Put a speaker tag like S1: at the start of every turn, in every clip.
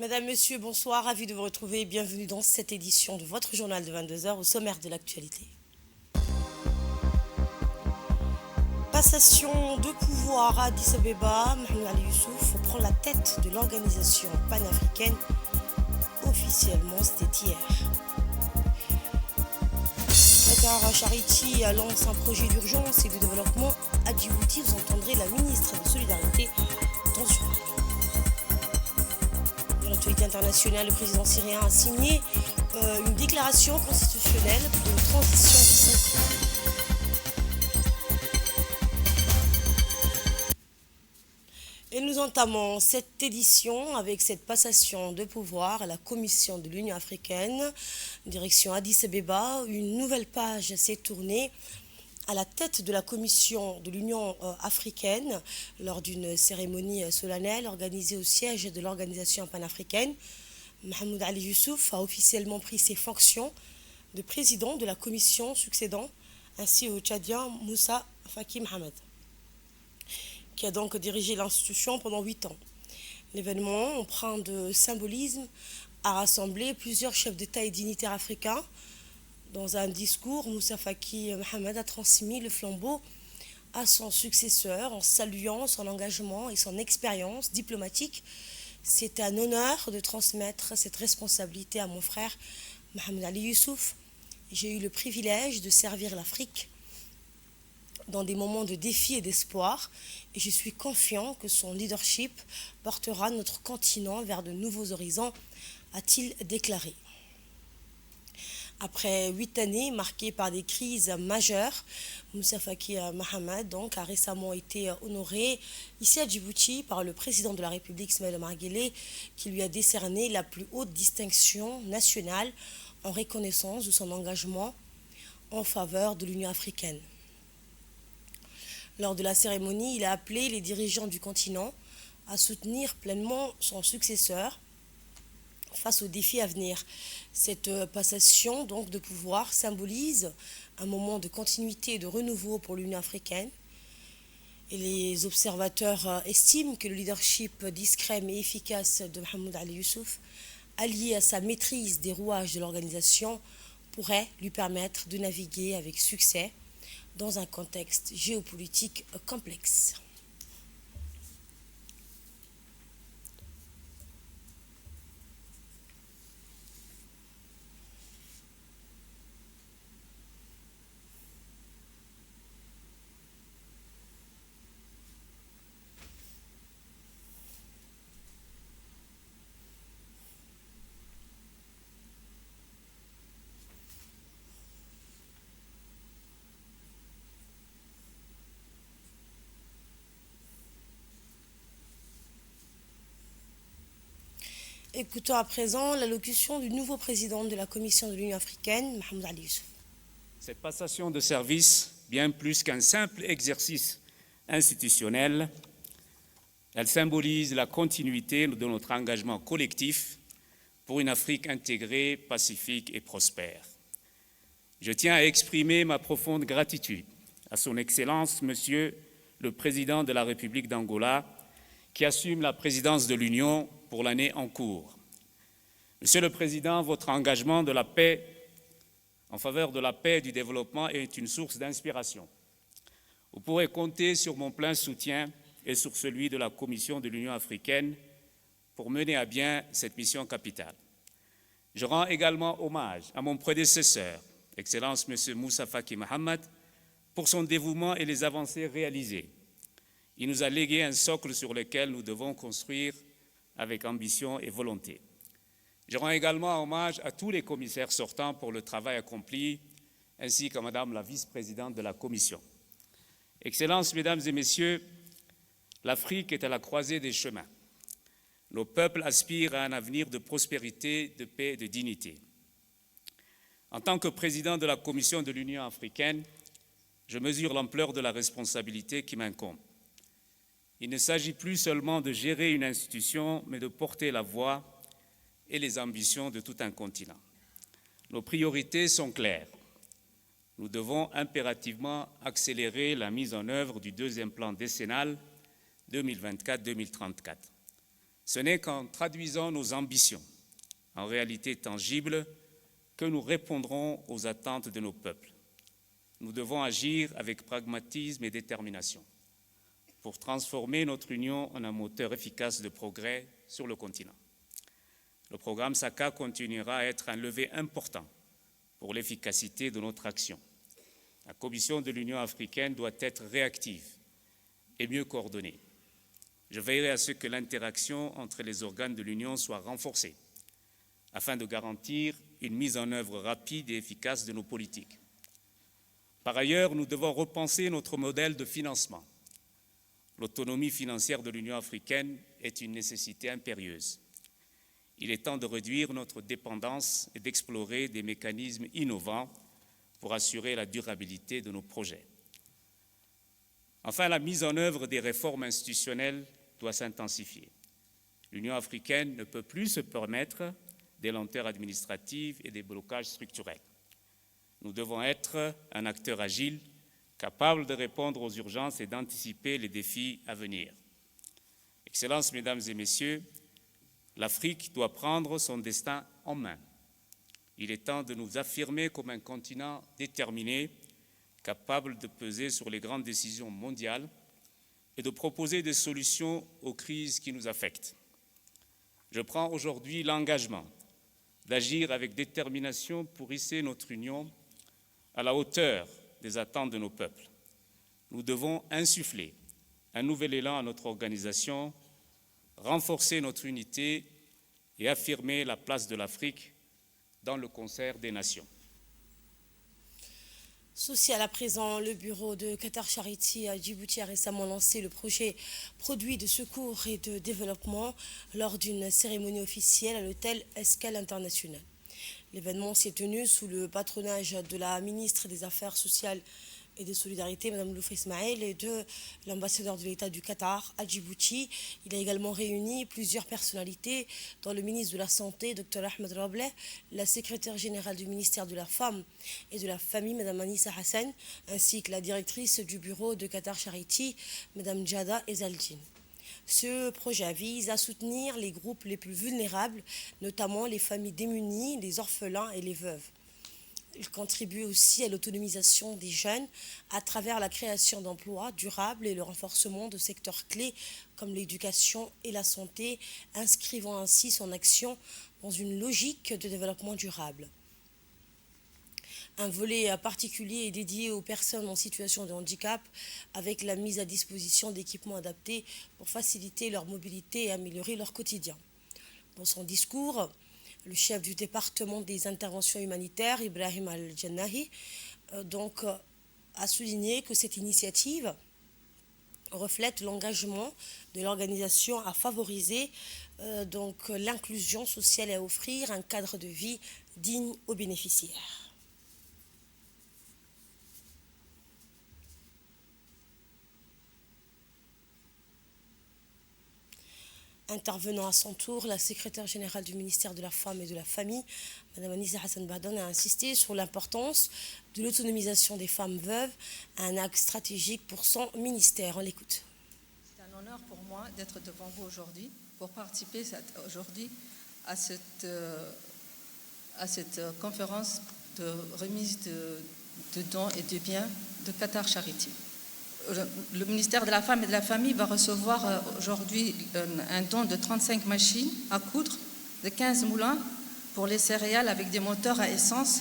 S1: Madame, Monsieur, bonsoir, ravi de vous retrouver. Bienvenue dans cette édition de votre journal de 22 heures au sommaire de l'actualité. Passation de pouvoir à Addis Abeba, Mohamed Ali Youssouf prend la tête de l'organisation panafricaine. Officiellement, c'était hier. Qatar Charity lance un projet d'urgence et de développement à Djibouti. Vous entendrez la ministre de Solidarité dans ce journal. Dans l'actualité internationale, le président syrien a signé une déclaration constitutionnelle pour une transition de 5 ans. Et nous entamons cette édition avec cette passation de pouvoir à la Commission de l'Union africaine, direction Addis Abeba. Une nouvelle page s'est tournée à la tête de la Commission de l'Union africaine lors d'une cérémonie solennelle organisée au siège de l'organisation panafricaine. Mohamed Ali Youssouf a officiellement pris ses fonctions de président de la Commission, succédant ainsi au Tchadien Moussa Faki Mohamed, qui a donc dirigé l'institution pendant 8 ans. L'événement, empreint de symbolisme, a rassemblé plusieurs chefs d'État et dignitaires africains. Dans un discours, Moussa Faki Mohamed a transmis le flambeau à son successeur en saluant son engagement et son expérience diplomatique. C'est un honneur de transmettre cette responsabilité à mon frère Mohamed Ali Youssouf. J'ai eu le privilège de servir l'Afrique dans des moments de défi et d'espoir, et je suis confiant que son leadership portera notre continent vers de nouveaux horizons, a-t-il déclaré. Après 8 années marquées par des crises majeures, Moussa Faki Mohamed a récemment été honoré ici à Djibouti par le président de la République, Ismaël Omar Guelleh, qui lui a décerné la plus haute distinction nationale en reconnaissance de son engagement en faveur de l'Union africaine. Lors de la cérémonie, il a appelé les dirigeants du continent à soutenir pleinement son successeur face aux défis à venir. Cette passation donc de pouvoir symbolise un moment de continuité et de renouveau pour l'Union africaine. Et les observateurs estiment que le leadership discret mais efficace de Mohamed Ali Youssouf, allié à sa maîtrise des rouages de l'organisation, pourrait lui permettre de naviguer avec succès dans un contexte géopolitique complexe. Écoutons à présent l'allocution du nouveau président de la Commission de l'Union africaine, Mohamed Ali Youssouf.
S2: Cette passation de service, bien plus qu'un simple exercice institutionnel, elle symbolise la continuité de notre engagement collectif pour une Afrique intégrée, pacifique et prospère. Je tiens à exprimer ma profonde gratitude à son Excellence, Monsieur le Président de la République d'Angola, qui assume la présidence de l'Union pour l'année en cours. Monsieur le Président, votre engagement de la paix, en faveur de la paix et du développement est une source d'inspiration. Vous pourrez compter sur mon plein soutien et sur celui de la Commission de l'Union africaine pour mener à bien cette mission capitale. Je rends également hommage à mon prédécesseur, Excellence M. Moussa Faki Mohamed, pour son dévouement et les avancées réalisées. Il nous a légué un socle sur lequel nous devons construire avec ambition et volonté. Je rends également hommage à tous les commissaires sortants pour le travail accompli, ainsi qu'à Madame la vice-présidente de la Commission. Excellences, Mesdames et Messieurs, l'Afrique est à la croisée des chemins. Nos peuples aspirent à un avenir de prospérité, de paix et de dignité. En tant que président de la Commission de l'Union africaine, je mesure l'ampleur de la responsabilité qui m'incombe. Il ne s'agit plus seulement de gérer une institution, mais de porter la voix et les ambitions de tout un continent. Nos priorités sont claires. Nous devons impérativement accélérer la mise en œuvre du deuxième plan décennal 2024-2034. Ce n'est qu'en traduisant nos ambitions en réalité tangible que nous répondrons aux attentes de nos peuples. Nous devons agir avec pragmatisme et détermination pour transformer notre Union en un moteur efficace de progrès sur le continent. Le programme SACA continuera à être un levier important pour l'efficacité de notre action. La Commission de l'Union africaine doit être réactive et mieux coordonnée. Je veillerai à ce que l'interaction entre les organes de l'Union soit renforcée afin de garantir une mise en œuvre rapide et efficace de nos politiques. Par ailleurs, nous devons repenser notre modèle de financement. L'autonomie financière de l'Union africaine est une nécessité impérieuse. Il est temps de réduire notre dépendance et d'explorer des mécanismes innovants pour assurer la durabilité de nos projets. Enfin, la mise en œuvre des réformes institutionnelles doit s'intensifier. L'Union africaine ne peut plus se permettre des lenteurs administratives et des blocages structurels. Nous devons être un acteur agile, capable de répondre aux urgences et d'anticiper les défis à venir. Excellences, Mesdames et Messieurs, l'Afrique doit prendre son destin en main. Il est temps de nous affirmer comme un continent déterminé, capable de peser sur les grandes décisions mondiales et de proposer des solutions aux crises qui nous affectent. Je prends aujourd'hui l'engagement d'agir avec détermination pour hisser notre Union à la hauteur des attentes de nos peuples. Nous devons insuffler un nouvel élan à notre organisation, renforcer notre unité et affirmer la place de l'Afrique dans le concert des nations.
S1: Social à présent, le bureau de Qatar Charity à Djibouti a récemment lancé le projet Produits de secours et de développement lors d'une cérémonie officielle à l'hôtel Escale International. L'événement s'est tenu sous le patronage de la ministre des Affaires sociales et de Solidarité, Mme Loufa Ismaël, et de l'ambassadeur de l'État du Qatar à Djibouti. Il a également réuni plusieurs personnalités, dont le ministre de la Santé, Dr Ahmed Rableh, la secrétaire générale du ministère de la Femme et de la Famille, Mme Anissa Hassan, ainsi que la directrice du bureau de Qatar Charity, Mme Djada Ezaldine. Ce projet vise à soutenir les groupes les plus vulnérables, notamment les familles démunies, les orphelins et les veuves. Il contribue aussi à l'autonomisation des jeunes à travers la création d'emplois durables et le renforcement de secteurs clés comme l'éducation et la santé, inscrivant ainsi son action dans une logique de développement durable. Un volet particulier est dédié aux personnes en situation de handicap avec la mise à disposition d'équipements adaptés pour faciliter leur mobilité et améliorer leur quotidien. Dans son discours, le chef du département des interventions humanitaires, Ibrahim Al-Jannahi, a souligné que cette initiative reflète l'engagement de l'organisation à favoriser l'inclusion sociale et à offrir un cadre de vie digne aux bénéficiaires. Intervenant à son tour, la secrétaire générale du ministère de la Femme et de la Famille, Mme Anissa Hassan Bahdon, a insisté sur l'importance de l'autonomisation des femmes veuves, un axe stratégique pour son ministère. On l'écoute.
S3: C'est un honneur pour moi d'être devant vous aujourd'hui pour participer aujourd'hui à cette conférence de remise de dons et de biens de Qatar Charity. Le ministère de la Femme et de la Famille va recevoir aujourd'hui un don de 35 machines à coudre, de 15 moulins pour les céréales avec des moteurs à essence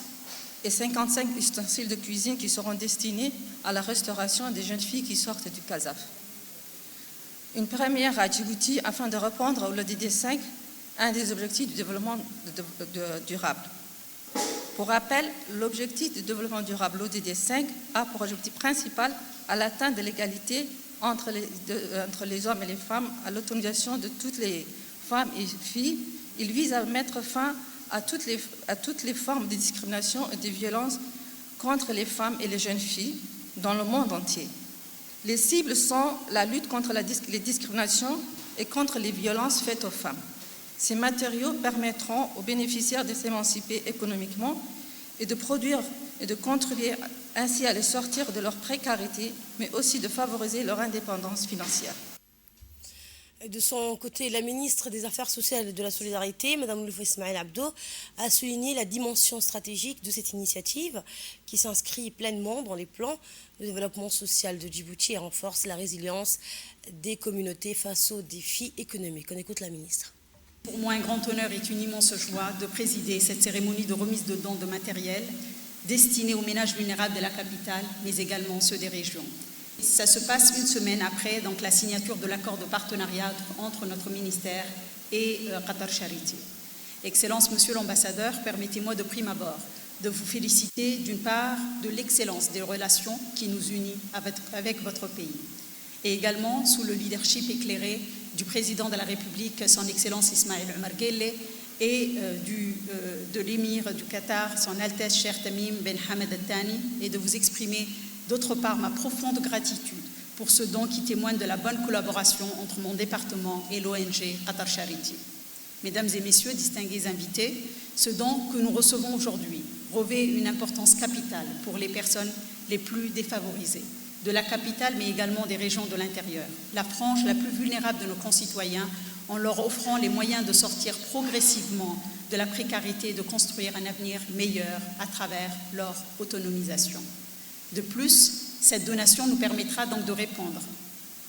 S3: et 55 ustensiles de cuisine qui seront destinés à la restauration des jeunes filles qui sortent du CASAF. Une première à Djibouti afin de répondre au l'ODD 5, un des objectifs du développement durable. Pour rappel, l'objectif de développement durable, l'ODD 5, a pour objectif principal à l'atteinte de l'égalité entre les hommes et les femmes, à l'autonomisation de toutes les femmes et filles. Il vise à mettre fin à toutes les formes de discrimination et de violence contre les femmes et les jeunes filles dans le monde entier. Les cibles sont la lutte contre les discriminations et contre les violences faites aux femmes. Ces matériaux permettront aux bénéficiaires de s'émanciper économiquement et de produire et de contribuer ainsi à les sortir de leur précarité, mais aussi de favoriser leur indépendance financière.
S1: De son côté, la ministre des Affaires sociales et de la Solidarité, Mme Loufa Ismaël Abdo, a souligné la dimension stratégique de cette initiative qui s'inscrit pleinement dans les plans de développement social de Djibouti et renforce la résilience des communautés face aux défis économiques. On écoute la ministre.
S4: Pour moi, un grand honneur et une immense joie de présider cette cérémonie de remise de dons de matériel destinée aux ménages vulnérables de la capitale, mais également ceux des régions. Ça se passe une semaine après donc, la signature de l'accord de partenariat entre notre ministère et Qatar Charity. Excellence, Monsieur l'ambassadeur, permettez-moi de prime abord de vous féliciter d'une part de l'excellence des relations qui nous unit avec votre pays et également sous le leadership éclairé du président de la République, son Excellence Ismaël Omar Guelleh, et de l'émir du Qatar, son Altesse Cheikh Tamim Ben Hamad Al Thani, et de vous exprimer d'autre part ma profonde gratitude pour ce don qui témoigne de la bonne collaboration entre mon département et l'ONG Qatar Charity. Mesdames et messieurs, distingués invités, ce don que nous recevons aujourd'hui revêt une importance capitale pour les personnes les plus défavorisées de la capitale, mais également des régions de l'intérieur, la frange la plus vulnérable de nos concitoyens, en leur offrant les moyens de sortir progressivement de la précarité et de construire un avenir meilleur à travers leur autonomisation. De plus, cette donation nous permettra donc de répondre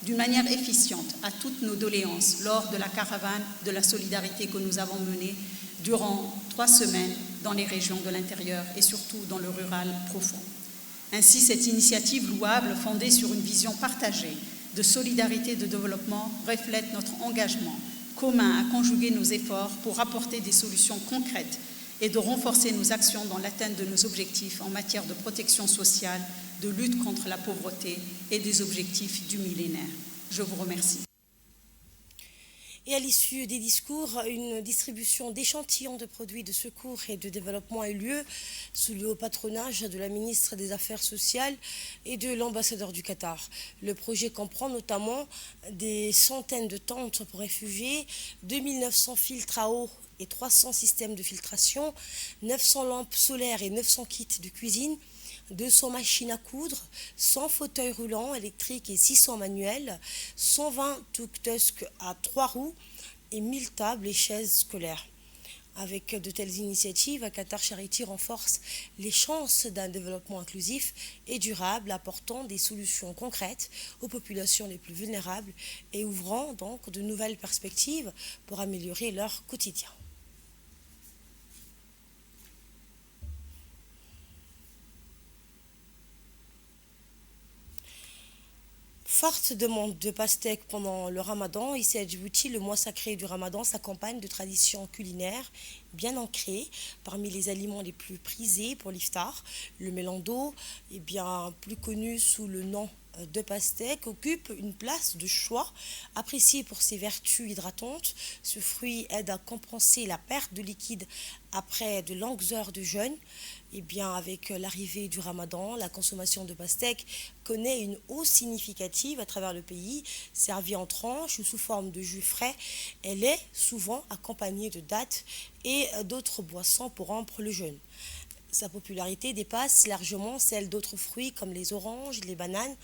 S4: d'une manière efficiente à toutes nos doléances lors de la caravane de la solidarité que nous avons menée durant 3 semaines dans les régions de l'intérieur et surtout dans le rural profond. Ainsi, cette initiative louable, fondée sur une vision partagée de solidarité et de développement, reflète notre engagement commun à conjuguer nos efforts pour apporter des solutions concrètes et de renforcer nos actions dans l'atteinte de nos objectifs en matière de protection sociale, de lutte contre la pauvreté et des objectifs du millénaire. Je vous remercie.
S1: Et à l'issue des discours, une distribution d'échantillons de produits de secours et de développement a eu lieu sous le haut patronage de la ministre des Affaires sociales et de l'ambassadeur du Qatar. Le projet comprend notamment des centaines de tentes pour réfugiés, 2900 filtres à eau et 300 systèmes de filtration, 900 lampes solaires et 900 kits de cuisine, 200 machines à coudre, 100 fauteuils roulants électriques et 600 manuels, 120 tuk-tuk à 3 roues et 1000 tables et chaises scolaires. Avec de telles initiatives, Qatar Charity renforce les chances d'un développement inclusif et durable, apportant des solutions concrètes aux populations les plus vulnérables et ouvrant donc de nouvelles perspectives pour améliorer leur quotidien. Forte demande de pastèques pendant le ramadan, ici à Djibouti, le mois sacré du ramadan s'accompagne de traditions culinaires bien ancrées. Parmi les aliments les plus prisés pour l'iftar, le melando, bien plus connu sous le nom de pastèque, occupe une place de choix, apprécié pour ses vertus hydratantes. Ce fruit aide à compenser la perte de liquide après de longues heures de jeûne. Avec l'arrivée du ramadan, la consommation de pastèques connaît une hausse significative à travers le pays. Servie en tranches ou sous forme de jus frais, elle est souvent accompagnée de dattes et d'autres boissons pour rompre le jeûne. Sa popularité dépasse largement celle d'autres fruits comme les oranges, les bananes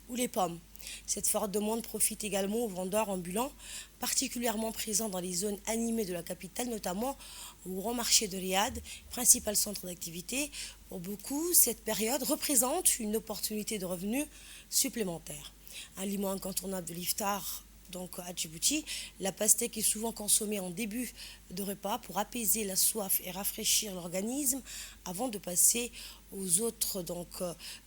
S1: ou les pommes. Cette forte demande profite également aux vendeurs ambulants, particulièrement présents dans les zones animées de la capitale, notamment au grand marché de Riyad, principal centre d'activité. Pour beaucoup, cette période représente une opportunité de revenus supplémentaires. Aliment incontournable de l'iftar, donc à Djibouti, la pastèque est souvent consommée en début de repas pour apaiser la soif et rafraîchir l'organisme avant de passer aux autres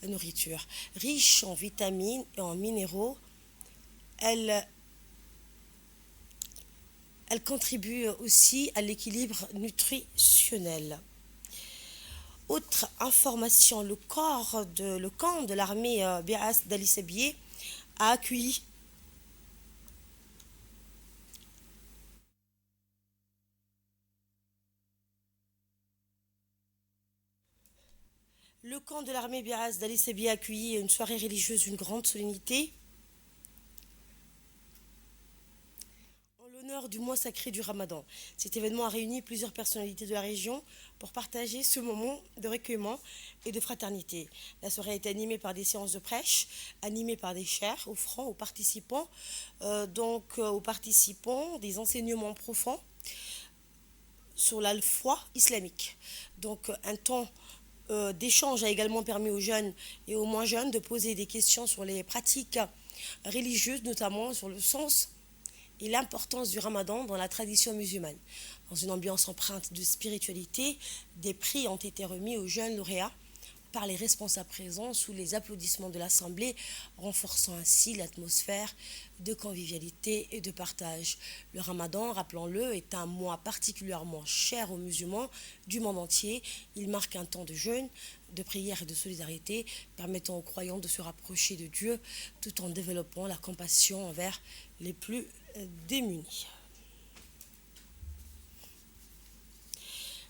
S1: nourritures. Riche en vitamines et en minéraux, elle contribue aussi à l'équilibre nutritionnel. Autre information, le camp de l'armée Bi'as d'Ali Sabié a accueilli Le camp de l'armée Bi'as d'Ali Sabié a accueilli une soirée religieuse d'une grande solennité en l'honneur lors du mois sacré du Ramadan. Cet événement a réuni plusieurs personnalités de la région pour partager ce moment de recueillement et de fraternité. La soirée a été animée par des séances de prêche, animées par des chers, offrant aux participants, des enseignements profonds sur la foi islamique. Donc un temps d'échange a également permis aux jeunes et aux moins jeunes de poser des questions sur les pratiques religieuses, notamment sur le sens et l'importance du Ramadan dans la tradition musulmane. Dans une ambiance empreinte de spiritualité, des prix ont été remis aux jeunes lauréats par les responsables présents sous les applaudissements de l'Assemblée, renforçant ainsi l'atmosphère de convivialité et de partage. Le Ramadan, rappelons-le, est un mois particulièrement cher aux musulmans du monde entier. Il marque un temps de jeûne, de prière et de solidarité, permettant aux croyants de se rapprocher de Dieu tout en développant la compassion envers les plus démunis.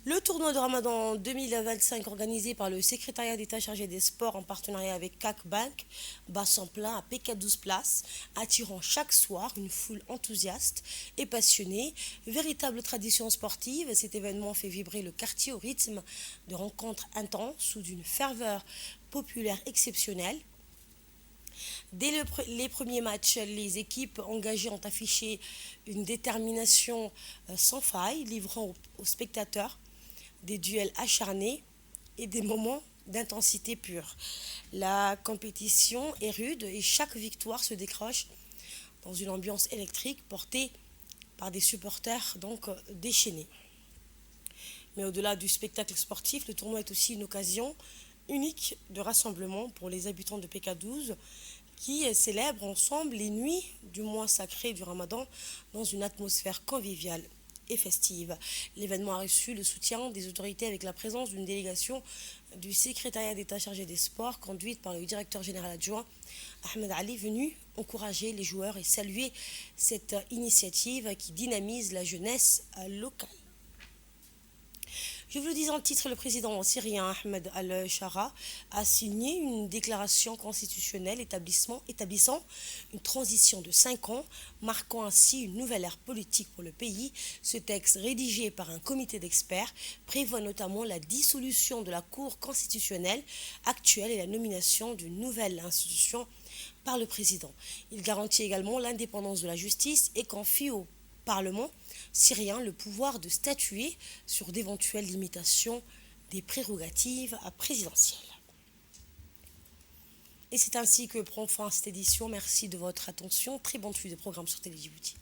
S1: Le tournoi de Ramadan 2025 organisé par le secrétariat d'État chargé des sports en partenariat avec CAC Bank bat son plein à PK12 Place, attirant chaque soir une foule enthousiaste et passionnée. Véritable tradition sportive, cet événement fait vibrer le quartier au rythme de rencontres intenses sous une ferveur populaire exceptionnelle. Dès les premiers matchs, les équipes engagées ont affiché une détermination sans faille, livrant aux spectateurs des duels acharnés et des moments d'intensité pure. La compétition est rude et chaque victoire se décroche dans une ambiance électrique portée par des supporters déchaînés. Mais au-delà du spectacle sportif, le tournoi est aussi une occasion unique de rassemblement pour les habitants de PK12 qui célèbrent ensemble les nuits du mois sacré du Ramadan dans une atmosphère conviviale et festive. L'événement a reçu le soutien des autorités avec la présence d'une délégation du secrétariat d'État chargé des sports conduite par le directeur général adjoint Ahmed Ali, venu encourager les joueurs et saluer cette initiative qui dynamise la jeunesse locale. Je vous le dis en titre, le président syrien Ahmed al-Shara a signé une déclaration constitutionnelle établissant une transition de 5 ans, marquant ainsi une nouvelle ère politique pour le pays. Ce texte, rédigé par un comité d'experts, prévoit notamment la dissolution de la Cour constitutionnelle actuelle et la nomination d'une nouvelle institution par le président. Il garantit également l'indépendance de la justice et confie au Parlement syrien le pouvoir de statuer sur d'éventuelles limitations des prérogatives présidentielles. Et c'est ainsi que prend fin cette édition. Merci de votre attention. Très bonne suite de programme sur Télé Djibouti.